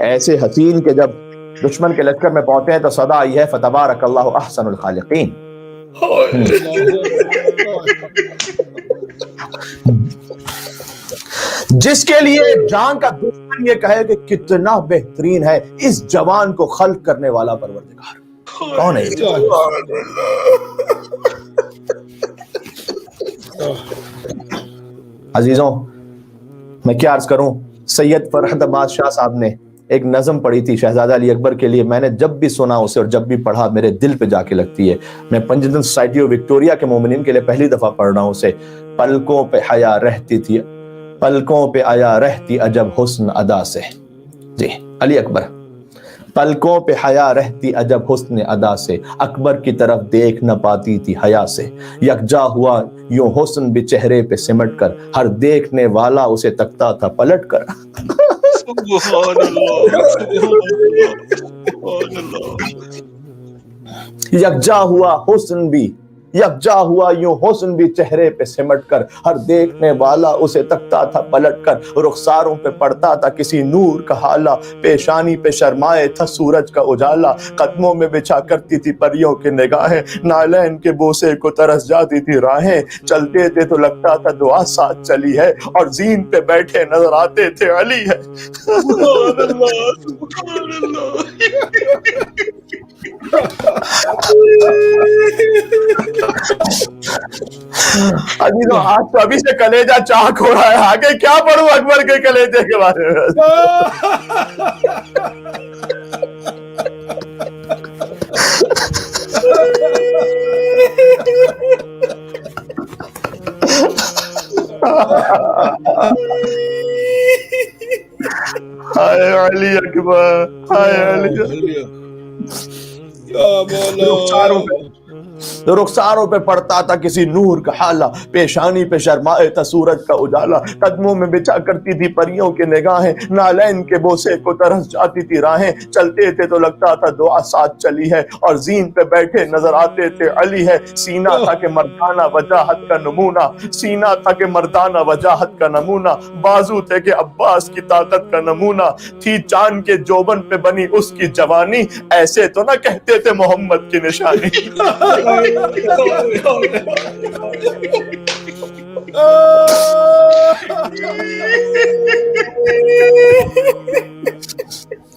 ایسے حسین کہ جب دشمن کے لشکر میں پہنچے ہیں تو صدا آئی ہے فتبارک اللہ احسن الخالقین. جس کے لیے جان کا دشمن یہ کہے کہ کتنا بہترین ہے اس جوان کو خلق کرنے والا پروردگار کون ہے؟ عزیزوں میں کیا عرض کروں، سید فرحت عباس شاہ صاحب نے ایک نظم پڑھی تھی شہزادہ علی اکبر کے لیے. میں نے جب بھی سنا اسے اور جب بھی پڑھا میرے دل پہ جا کے لگتی ہے. میں پنجتن سوسائٹی آف وکٹوریا کے مومنین کے لیے پہلی دفعہ پڑھ رہا ہوں اسے. پلکوں پہ حیا رہتی تھی، پلکوں پہ آیا رہتی عجب حسن ادا سے. جی علی اکبر. پلکوں پہ حیا رہتی عجب حسن ادا سے، اکبر کی طرف دیکھ نہ پاتی تھی حیا سے. یکجا ہوا یوں حسن بھی چہرے پہ سمٹ کر، ہر دیکھنے والا اسے تکتا تھا پلٹ کر. سبحان اللہ سبحان اللہ. یکجا ہوا حسن بھی، یکجا ہوا یوں حسن بھی چہرے پہ سمٹ کر، ہر دیکھنے والا اسے تکتا تھا پلٹ کر. رخساروں پہ پڑتا تھا کسی نور کا حالہ، پیشانی پہ شرمائے تھا سورج کا اجالا. قدموں میں بچھا کرتی تھی پریوں کی نگاہیں، نالین کے بوسے کو ترس جاتی تھی راہیں. چلتے تھے تو لگتا تھا دعا ساتھ چلی ہے، اور زین پہ بیٹھے نظر آتے تھے علی ہے. سبحان اللہ سبحان اللہ. عزیزو آج تو ابھی سے کلیجہ چاک ہو رہا ہے، آگے کیا پڑھوں اکبر کے کلیجے کے بارے میں. ہائے علی اکبر، ہائے علی. رخساروں پہ پڑتا تھا کسی نور کا حالہ، پیشانی پہ شرمائے تھا سورج کا اجالا. قدموں میں بچھا کرتی تھی پریوں کی نگاہیں، نالین کے بوسے کو ترس جاتی تھی راہیں. چلتے تھے تو لگتا تھا دعا ساتھ چلی ہے، اور زین پہ بیٹھے نظر آتے تھے علی ہے. سینہ تھا کہ مردانہ وجاہت کا نمونہ، سینہ تھا کہ مردانہ وجاہت کا نمونہ. بازو تھے کہ عباس کی طاقت کا نمونہ، تھی چاند کے جوبن پہ بنی اس کی جوانی. ایسے تو نہ کہتے تھے محمد کی نشانی.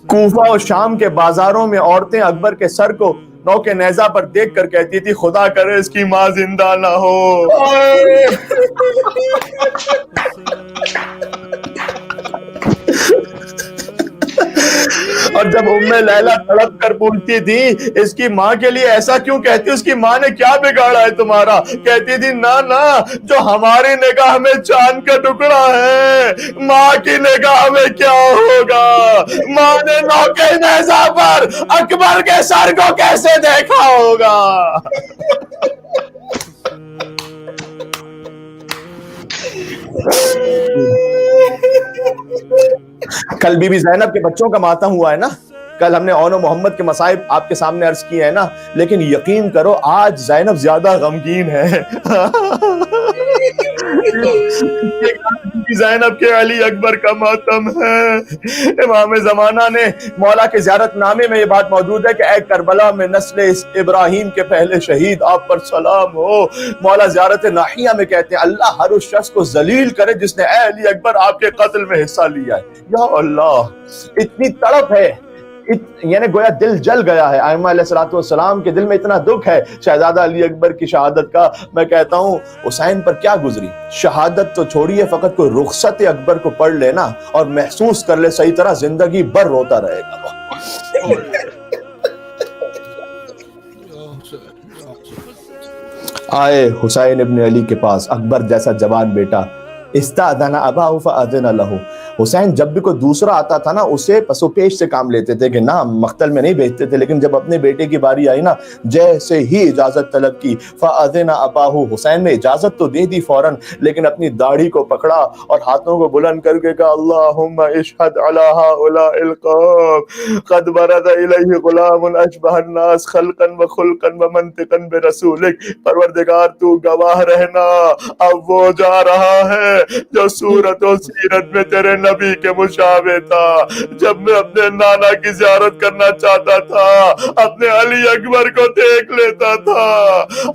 کوفہ و شام کے بازاروں میں عورتیں اکبر کے سر کو نو کے نیزہ پر دیکھ کر کہتی تھی خدا کرے اس کی ماں زندہ نہ ہو. اور جب ام لیلا تڑپ کر پوچھتی تھی اس کی ماں کے لیے ایسا کیوں کہتی، اس کی ماں نے کیا بگاڑا ہے تمہارا، کہتی تھی نہ نہ، جو ہماری نگاہ میں چاند کا ٹکڑا ہے ماں کی نگاہ میں کیا ہوگا. ماں نے نوکے نیزہ پر اکبر کے سر کو کیسے دیکھا ہوگا. کل بی بی زینب کے بچوں کا ماتم ہوا ہے نا، کل ہم نے اون و محمد کے مصائب آپ کے سامنے عرض کیے ہیں نا، لیکن یقین کرو آج زینب زیادہ غمگین ہے. زینب کے علی اکبر کا ماتم ہے. امام زمانہ نے مولا کے زیارت نامے میں یہ بات موجود ہے کہ اے کربلا میں نسل ابراہیم کے پہلے شہید آپ پر سلام ہو. مولا زیارت ناحیہ میں کہتے ہیں اللہ ہر اس شخص کو ذلیل کرے جس نے اے علی اکبر آپ کے قتل میں حصہ لیا ہے. یا اللہ اتنی تڑپ ہے، یعنی گویا دل جل گیا ہے. ائمہ علیہ الصلوۃ والسلام کے دل میں اتنا دکھ ہے شہزادہ علی اکبر کی شہادت کا. میں کہتا ہوں حسین پر کیا گزری، شہادت تو چھوڑیے، فقط کوئی رخصت اکبر کو پڑھ لینا اور محسوس کر لے صحیح طرح زندگی بھر روتا رہے گا. آئے حسین ابن علی کے پاس اکبر جیسا جوان بیٹا، استاذن اباہ فاذن لہ. حسین جب بھی کوئی دوسرا آتا تھا نا اسے پسو پیش سے کام لیتے تھے کہ نہ مقتل میں نہیں بھیجتے تھے، لیکن جب اپنے بیٹے کی باری آئی نا جیسے ہی اجازت طلب کی فاذن اباہ، حسین نے اجازت تو دے دی فوراً، لیکن اپنی داڑھی کو پکڑا اور ہاتھوں کو بلند کر کے کہا اللہم اشہد علی ہؤلاء القوم قد برز الیہ غلام اشبہ الناس خلقا وخلقا ومنطقا برسولک. پروردگار تو گواہ رہنا اب وہ جا رہا ہے جو صورت و سیرت میں تیرے नबी के मुशाबे था। जब मैं अपने नाना की ज़ियारत करना चाहता था, अपने अली अकबर को देख लेता था।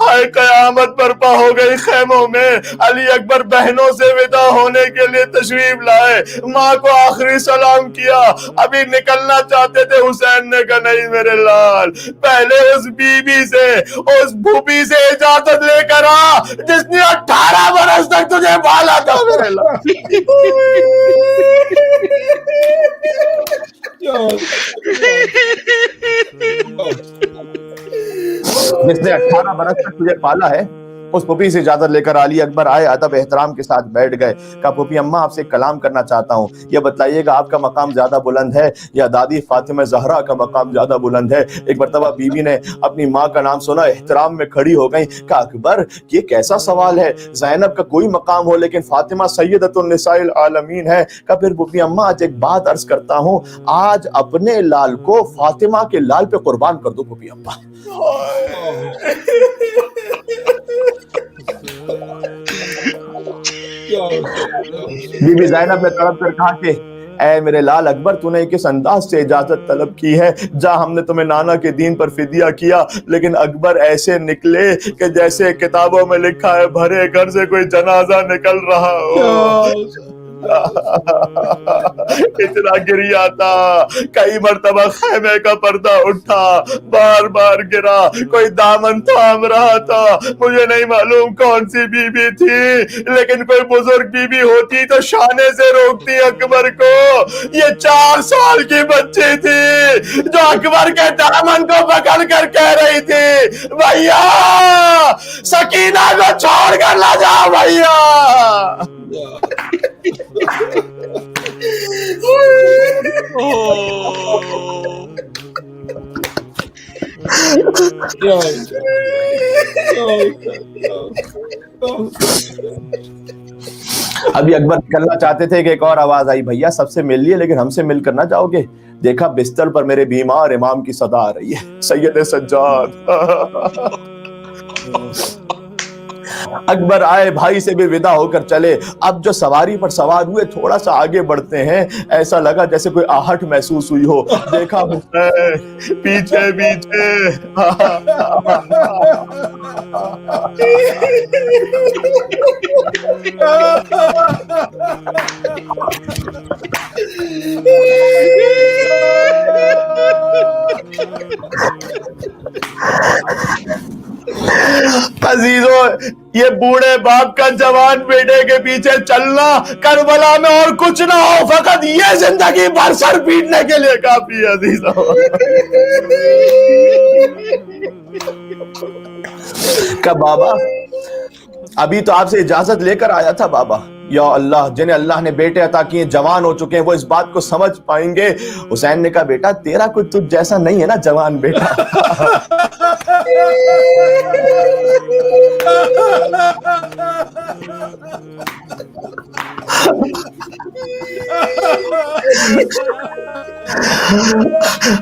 हाय कयामत बर्पा हो गई खेमों में। अली अकबर बहनों से विदा होने के लिए तशरीफ लाए, माँ को आखिरी सलाम किया, अभी निकलना चाहते थे। हुसैन ने कहा नहीं मेरे लाल, पहले उस बीबी से, उस भूपी से इजाजत लेकर आ जिसने 18 बरस तक तुझे पाला था मेरे लाल। जिसने 18 बरस तक तुझे पाला है, उस पुपी से इजाजत लेकर अली अकबर आए, अदब एहतराम के साथ बैठ गए। कहा पुपी अम्मा आपसे कलाम करना चाहता हूँ, ये बतलाइएगा आपका मकाम ज्यादा बुलंद है या दादी फातिमा ज़हरा का मकाम ज्यादा बुलंद है। एक मर्तबा बीवी ने अपनी माँ का नाम सुना, एहतराम में खड़ी हो गई। कहा अकबर ये कैसा सवाल है, ज़ैनब का कोई मकाम हो लेकिन फातिमा सय्यदतुन निसाइल आलमीन है। कहा फिर पुपी अम्मा आज एक बात अर्ज करता हूँ, आज अपने लाल को फातिमा के लाल पे कुर्बान कर दो पुपी अम्मा। बीबी ज़ैनब ने तड़प कर कहा कि ऐ मेरे लाल अकबर, तूने किस अंदाज से इजाजत तलब की है, जा हमने तुम्हें नाना के दीन पर फिदिया किया। लेकिन अकबर ऐसे निकले कि जैसे किताबों में लिखा है भरे घर से कोई जनाजा निकल रहा हो। इतना गिरिया था, कई मर्तबा खेमे का पर्दा उठा, बार बार गिरा, कोई दामन थाम रहा था। मुझे नहीं मालूम कौन सी बीबी थी, लेकिन कोई बुजुर्ग बीबी होती तो शाने से रोकती अकबर को। ये 4 साल की बच्ची थी जो अकबर के दामन को पकड़ कर कह रही थी भैया सकीना को छोड़ कर ला जाओ भैया। अभी अकबर निकलना चाहते थे कि एक और आवाज आई, भैया सबसे मिल लिए लेकिन हमसे मिलकर ना जाओगे। देखा बिस्तर पर मेरे बीमार इमाम की सदा आ रही है, सैयद सज्जाद। अकबर आए, भाई से भी विदा होकर चले। अब जो सवारी पर सवार हुए थोड़ा सा आगे बढ़ते हैं, ऐसा लगा जैसे कोई आहट महसूस हुई हो। देखा हुसैन पीछे पीछे। अजीजों, ये बूढ़े बाप का जवान बेटे के पीछे चलना करबला में और कुछ ना हो, फकत ये जिंदगी भर सर पीटने के लिए काफी है अजीजों। कब बाबा अभी तो आपसे इजाजत लेकर आया था बाबा। या अल्लाह, जिन्हें अल्लाह ने बेटे अता किए जवान हो चुके हैं वो इस बात को समझ पाएंगे। हुसैन ने कहा बेटा तेरा कोई तुझ जैसा नहीं है ना जवान बेटा।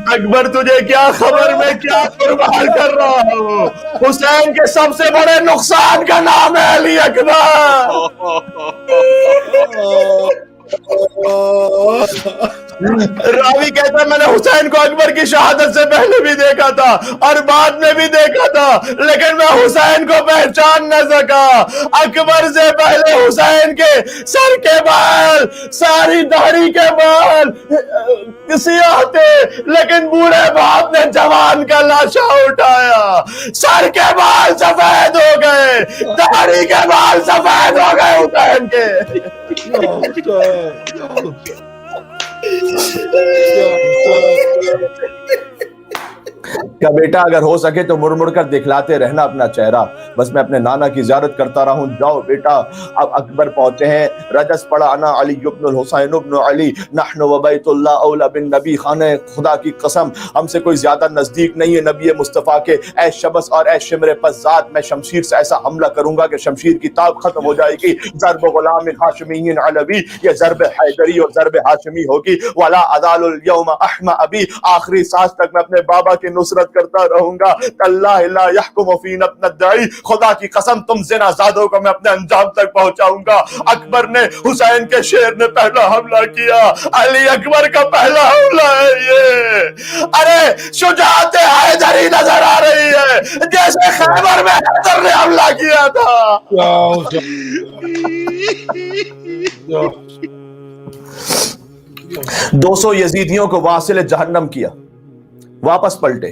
अकबर तुझे क्या खबर मैं क्या कुर्बान कर रहा हूँ। हुसैन के सबसे बड़े नुकसान का नाम है अली अकबर। रावी कहता है मैंने हुसैन को अकबर की शहादत से पहले भी देखा था और बाद में भी देखा था, लेकिन मैं हुसैन को पहचान न सका। अकबर से पहले हुसैन के सर के बाल, सारी दाढ़ी के बाल सियाह थे, लेकिन बूढ़े बाप ने जवान का लाशा उठाया, सर के बाल सफेद हो गए, दाढ़ी के बाल सफेद हो गए हुसैन के। क्या बेटा अगर हो सके तो मुड़ मुड़ कर दिखलाते रहना अपना चेहरा, बस मैं अपने नाना की ज़ियारत करता रहूं। जाओ बेटा। अब अकबर पहुंचे हैं, रजस पढ़ा अना अली इब्नुल हुसैन इब्न अली नहनु व बैतुल्लाह औला बिन नबी, खाने खुदा की कसम हमसे कोई ज्यादा नजदीक नहीं है नबी मुस्तफ़ा के। ऐ शबस और ऐ शिमरे पज़ात, मैं शमशीर से ऐसा हमला करूंगा कि शमशीर की ताब खत्म हो जाएगी। ज़र्ब गुलाम हाशिमी अलवी, ये ज़र्ब हैदरी और ज़र्ब हाशिमी होगी। वला अज़ालुल यौम अहमा अबी, आखिरी सांस तक मैं अपने बाबा की नुसरत करता रहूंगा। अल्लाह ला यहकुमु फीना नद्दाई, खुदा की कसम तुम ज़िनाज़ादों को मैं अपने अंजाम तक पहुंचाऊंगा। अकबर ने, हुसैन के शेर ने पहला हमला किया, अली अकबर का पहला हमला है ये। अरे शुजाअत हैदरी नजर आ रही है, जैसे खैबर में हैदर ने हमला किया था। या हुसैन, 200 यजीदियों को वासिल जहन्नम किया, वापस पलटे।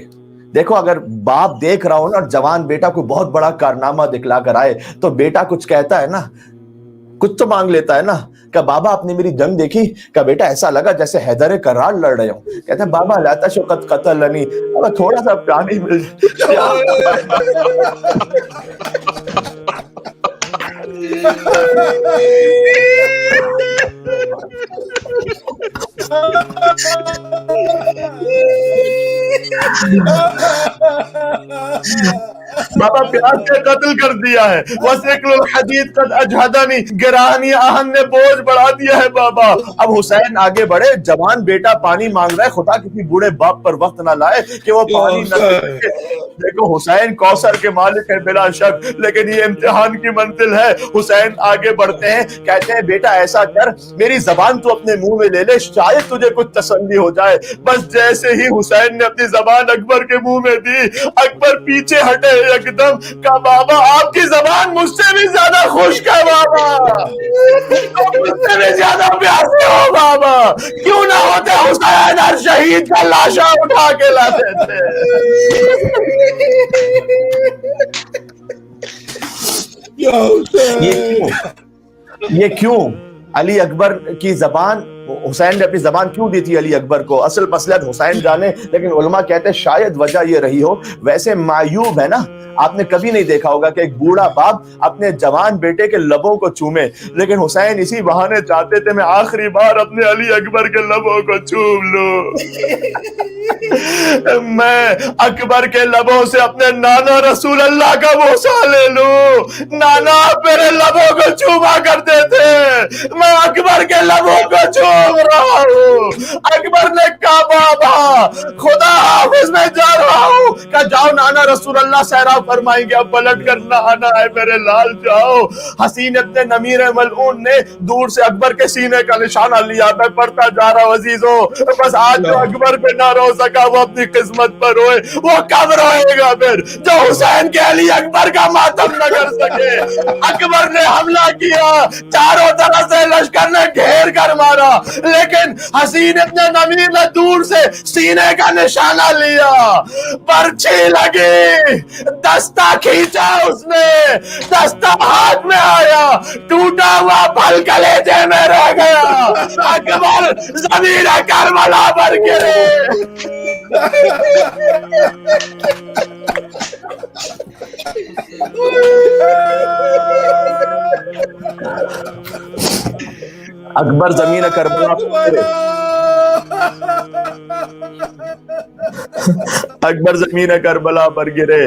देखो, अगर बाप देख रहा हो ना और जवान बेटा को बहुत बड़ा कारनामा दिखला कर आए तो बेटा कुछ कहता है ना, कुछ तो मांग लेता है ना। क्या बाबा आपने मेरी जंग देखी? क्या बेटा ऐसा लगा जैसे हैदर करार लड़ रहे हो? कहते हैं बाबा लाता शौकत कतल नहीं, अब थोड़ा सा पानी मिल बाबा प्यार से कत्ल कर दिया है, वसीकुल हदीद कद अजहदनी, गिरानी आहन ने बोझ बढ़ा दिया है बाबा। अब हुसैन आगे बढ़े, जवान बेटा पानी मांग रहा है, खुदा किसी बूढ़े बाप पर वक्त ना लाए कि वो पानी न दे। देखो हुसैन कौसर के मालिक है बिला शक, लेकिन ये इम्तिहान की मंजिल है। हुसैन आगे बढ़ते हैं, कहते हैं बेटा ऐसा कर, मेरी जबान तू अपने मुंह में ले ले, शायद तुझे कुछ तसल्ली हो जाए। बस जैसे ही हुसैन ने अपनी जबान अकबर के मुंह में दी, अकबर पीछे हटे एकदम। का बाबा आपकी जबान मुझसे भी ज्यादा खुश्क है बाबा, मुझसे भी ज्यादा प्यासे हो बाबा। क्यों ना होते हुसैन हर शहीद का लाशा उठा के लाते थे। या हुसैन, ये क्यों अली अकबर की जबान, हुसैन ने अपनी जबान क्यों दी थी अली अकबर को? असल मसलहत हुसैन जाने, लेकिन उलमा कहते हैं शायद वजह ये रही हो। वैसे मायूब है ना, आपने कभी नहीं देखा होगा कि एक बूढ़ा बाप अपने जवान बेटे के लबों को चूमे, लेकिन हुसैन इसी बहाने चाहते थे मैं आखिरी बार अपने अली अकबर के लबों को चूम लूं। मैं अकबर के लबों से अपने नाना रसूल अल्लाह का बोसा ले लूं। नाना मेरे लबों को चूमा करते थे, मैं अकबर के लबों को चूम रहा हूं। अकबर ने कहा बाबा खुदा हाफिज मैं जा रहा हूं। कहा जाओ नाना रसूल अल्लाह सहरा फरमाएंगे, अब पलट कर नहाना है मेरे लाल, जाओ। हसीन अपने नमीर मलऊन ने दूर से अकबर के सीने का निशाना लिया। मैं पढ़ता जा रहा हूं अजीजों, बस आज जो अकबर पे ना रो सका वो अपनी किस्मत पर रोए, वो कब रोएगा फिर जो हुसैन के अली अकबर का मातम न कर सके। अकबर ने हमला किया, चारों तरफ से लश्कर ने घेर कर मारा, लेकिन हसीन अपने नमीर ने दूर से सीने का निशाना लिया। पर्ची लगी, दस्ता खींचा उसने, दस्ता हाथ में आया, टूटा हुआ फल कलेजे में रह गया। अकबर जमीन करबला पर गिरे। अकबर जमीन करबला पर गिरे। अकबर जमीन करबला पर गिरे।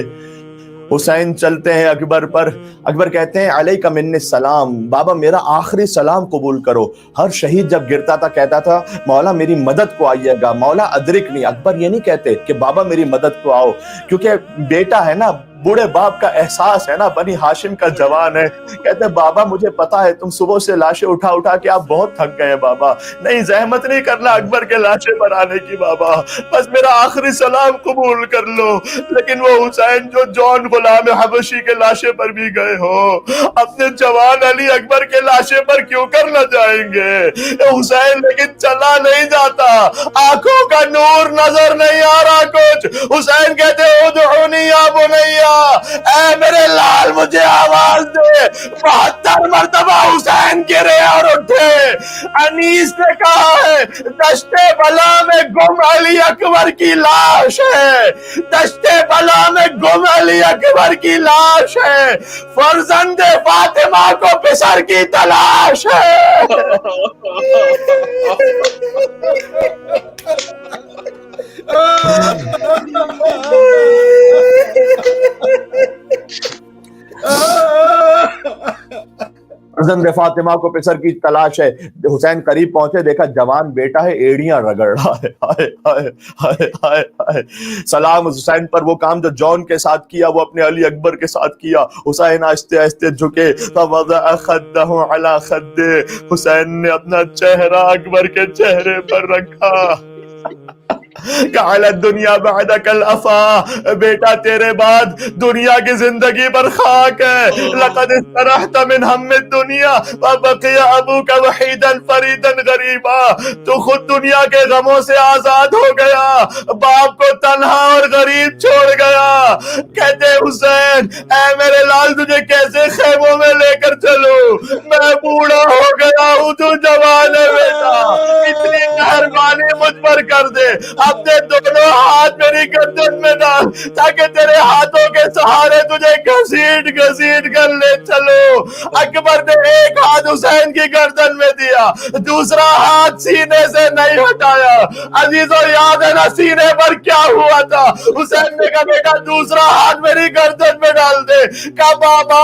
हुसैन चलते हैं अकबर पर। अकबर कहते हैं अलैका मिन्नी सलाम, बाबा मेरा आखिरी सलाम कबूल करो। हर शहीद जब गिरता था कहता था मौला मेरी मदद को आइएगा, मौला अदरिक नहीं। अकबर ये नहीं कहते कि बाबा मेरी मदद को आओ, क्योंकि बेटा है ना, बूढ़े बाप का एहसास है ना, बनी हाशिम का जवान है। कहते बाबा मुझे पता है तुम सुबह से लाशें उठा उठा के आप बहुत थक गए बाबा, नहीं जहमत नहीं करना अकबर के लाशें पर आने की बाबा, बस मेरा आखिरी सलाम कबूल कर लो। लेकिन वो हुसैन जो जॉन गुलाम हबशी के लाशे पर भी गए हो, अपने जवान अली अकबर के लाशे पर क्यों कर न जाएंगे हुसैन? लेकिन चला नहीं जाता, आंखों का नूर नजर नहीं आ रहा कुछ। हुसैन कहते उदउनी या बुनैया, ऐ मेरे लाल मुझे आवाज दे। 72 मरतबा हुसैन गिरे और उठे। अनीस ने कहा है दश्ते बला में गुम अली अकबर की लाश है, दश्ते बला में गुम अली अकबर की लाश है, फर्जंदे फातिमा को पिसर की तलाश है। फर्जंद फातिमा को पिसर की तलाश है। हुसैन करीब पहुंचे, देखा जवान बेटा है, एड़ियां रगड़ रहा है। हाय हाय हाय हाय हाय। सलाम हुसैन पर, वो काम जो जॉन के साथ किया वो अपने अली अकबर के साथ किया। हुसैन आहिस्ते आहिस्ते झुके, फवज़अ खद्दहु अला खद्दे, हुसैन ने अपना चेहरा अकबर के चेहरे पर रखा। काला दुनिया बअदकल अफा, बेटा तेरे बाद दुनिया की जिंदगी पर खाक है। लक़द इस्तरहत मिन हम्मि दुनिया व बक़िया अबूका वहीदन फरीदन गरीबा, तू खुद दुनिया के गमों से आजाद हो गया, बाप को तन्हा और गरीब छोड़ गया। कहते हुसैन, ऐ मेरे लाल तुझे कैसे खेमों में लेकर चलूं, मैं बूढ़ा हो गया हूँ, तू जवान है बेटा, इतनी मेहरबानी मुझ पर कर दे, अपने दोनों हाथ मेरी गर्दन में डाल ताकि तेरे हाथों के सहारे तुझे घसीट घसीट कर ले चलो। अकबर ने एक हाथ हुसैन की गर्दन में दिया, दूसरा हाथ सीने से नहीं हटाया। अजीजों, याद है ना सीने पर क्या हुआ था? हुसैन ने कहा बेटा दूसरा हाथ मेरी गर्दन में डाल दे। कहा बाबा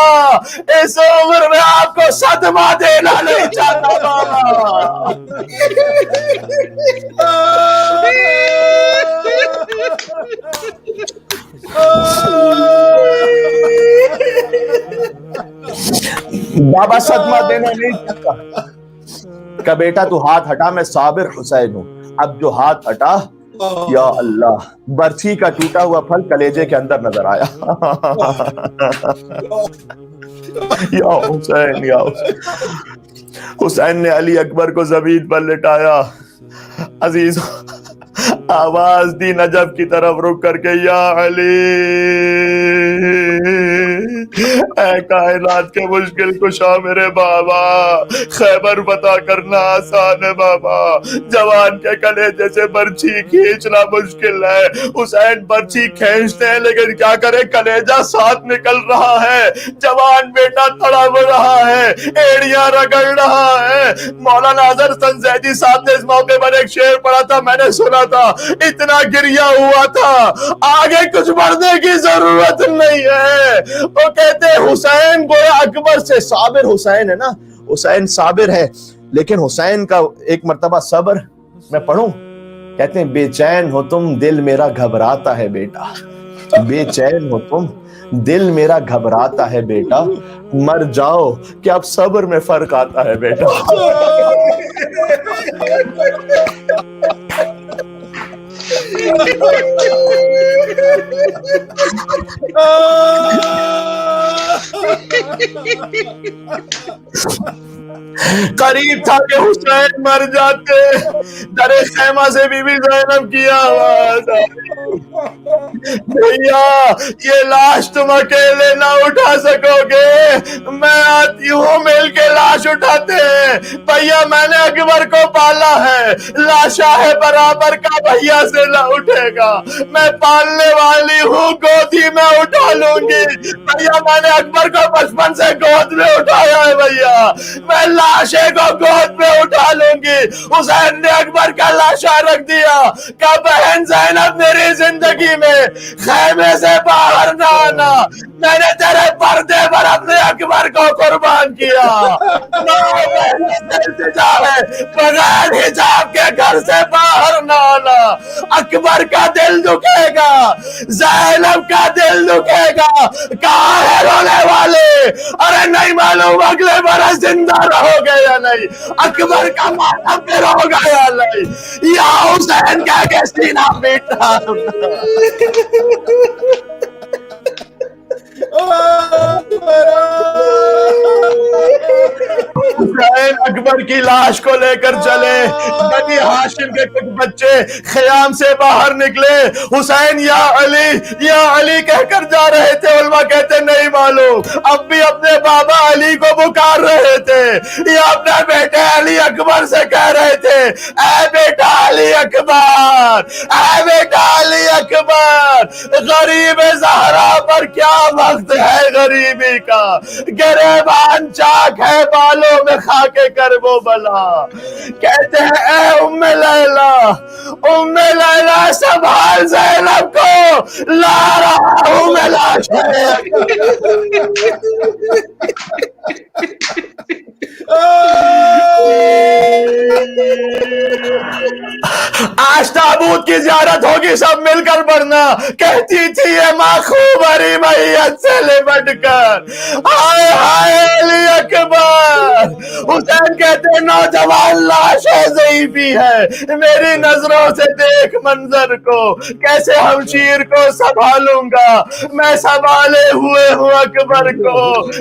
इस उम्र में आपको सदमा देना नहीं चाहता बाबा। बाबा सदमा देना नहीं चाहता। का बेटा तू हाथ हटा, मैं साबिर हुसैन हूँ। अब जो हाथ हटा, या अल्लाह, बरछी का टूटा हुआ फल कलेजे के अंदर नजर आया। या हुसैन, या हुसैन। हुसैन ने अली अकबर को जमीन पर लिटाया। अजीज आवाज दी नजफ की तरफ रुक करके, या अली, ऐ कायनात के मुश्किल कुशा मेरे बाबा, खैबर पता करना आसान है बाबा, जवान के कलेजे से बर्छी खींचना मुश्किल है। हुसैन बर्छी खींचते हैं लेकिन क्या करे, कलेजा साथ निकल रहा है, जवान बेटा तड़प रहा है, एड़ियां रगड़ रहा है। मौलाना अजहर संजैदी साहब ने इस मौके पर एक शेर पढ़ा था, मैंने सुना था, इतना गिरिया हुआ था आगे कुछ बढ़ने की जरूरत नहीं है। वो कहते हुसैन गोया अकबर से साबिर हुसैन है ना, हुसैन साबिर है, लेकिन हुसैन का एक मर्तबा सब्र मैं पढ़ूं। कहते हैं बेचैन हो तुम, दिल मेरा घबराता है बेटा, बेचैन हो तुम, दिल मेरा घबराता है बेटा, मर जाओ कि अब सब्र में फर्क आता है बेटा। करीब था कि हुसैन मर जाते, दरे खैमा से बीबी ज़ैनब की आवाज आई, भैया ये लाश तुम अकेले ना उठा सकोगे, मैं आती हूँ, मिल के लाश उठाते हैं। भैया मैंने अकबर को पाला है, लाशा है बराबर का भैया से ना उठेगा, मैं पालने वाली हूँ, गोदी में उठा लूंगी। भैया मैंने अकबर को बचपन से गोद में उठाया है, भैया मैं लाशे को गोद में उठा लूंगी। हुसैन ने अकबर का लाशा रख दिया। क्या बहन ज़ैनब मेरी जिंदगी में खैमे से बाहर ना आना, मैंने तेरे पर्दे पर अपने अकबर को कुर्बान किया। बगैर हिजाब के घर से बाहर ना आना, अकबर का दिल दुखेगा, ज़ैनब का दिल दुखेगा। कहाँ है रोने वाले? अरे नहीं मालूम अगले बरस जिंदा रहोगे या नहीं, अकबर का मातम फिर होगा या नहीं। या हुसैन कह के सीना पीटा। हुसैन अकबर की लाश को लेकर चले, बनी हाशिम के कुछ बच्चे खयाम से बाहर निकले। हुसैन या अली कहकर जा रहे थे। उलमा कहते नहीं मालूम, अब भी अपने बाबा अली को पुकार रहे थे, या अपने बेटे अली अकबर से कह रहे थे, ऐ बेटा अली अकबर, ऐ बेटा अली अकबर। गरीब ज़हरा पर क्या वक्त है गरीबी का, गिरेबान चाक है बालों में खाके करबो बला। कहते हैं ऐ उम्मे लैला संभाल ज़ैनब को, ला रहा हूं मैं लाश। आज ताबूत की ज़ियारत होगी, सब मिलकर पढ़ना। कहती थी ये माँ खूब हरी मैयत से लिपट कर, हाय हाय अली अकबर। हुसैन कहते नौजवान लाश ज़ईफी है, मेरी नजरों से देख मंजर को, कैसे हमशीर को संभालूंगा मैं, संभाले हुए हूँ अकबर को,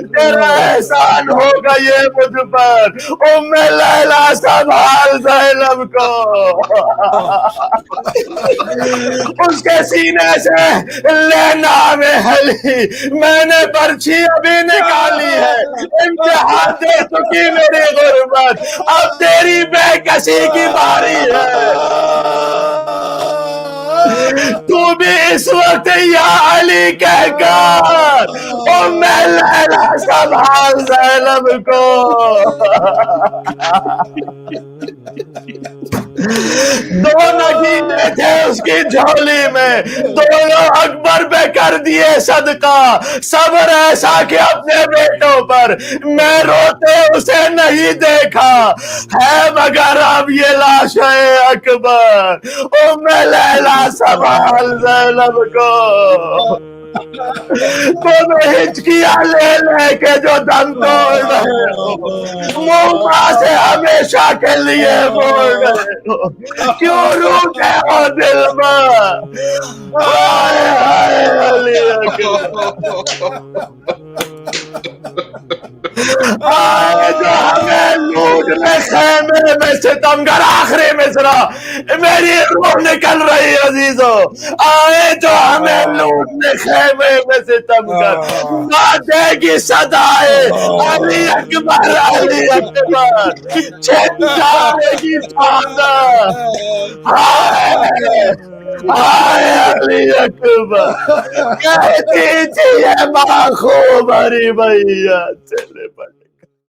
तेरा एहसान होगा ये मुझ पर, उम्मे लैला संभाल ज़ैनब को। उसके सीने से लेना में हली, मैंने पर्ची अभी निकाली है, इम्तिहान दे चुकी मेरी गुर्बत, अब तेरी बेकसी की बारी है। तू भी इस वक्त या अली कहकर उम्मे लैला संभाल ज़ैनब को। दो नगीने थे उसकी झोली में, दोनों अकबर पे कर दिए सदका, सब्र ऐसा कि अपने बेटों पर मैं रोते उसे नहीं देखा है, मगर अब ये लाश है अकबर, उम्मे लैला संभाल ज़ैनब को। तुम हिचकियां ले लेके जो दम तोड़ रहे हो, मुंह से हमेशा के लिए बोल रहे हो, क्यों रूठे हो दिल में, हाय हाय अली आए जो हमें लूटने खेमे में सितमगर। आखिरी मिसरा, मेरी रूह निकल रही अजीजों, आए जो हमें लूटने खेमे में सितमगर, ना देगी सदाए अली अकबर, अली अकबर छिन जाएगी चादर, हाय हाय अली अकबर। कहती थी ये माँ खूब हरी मैयत से लिपट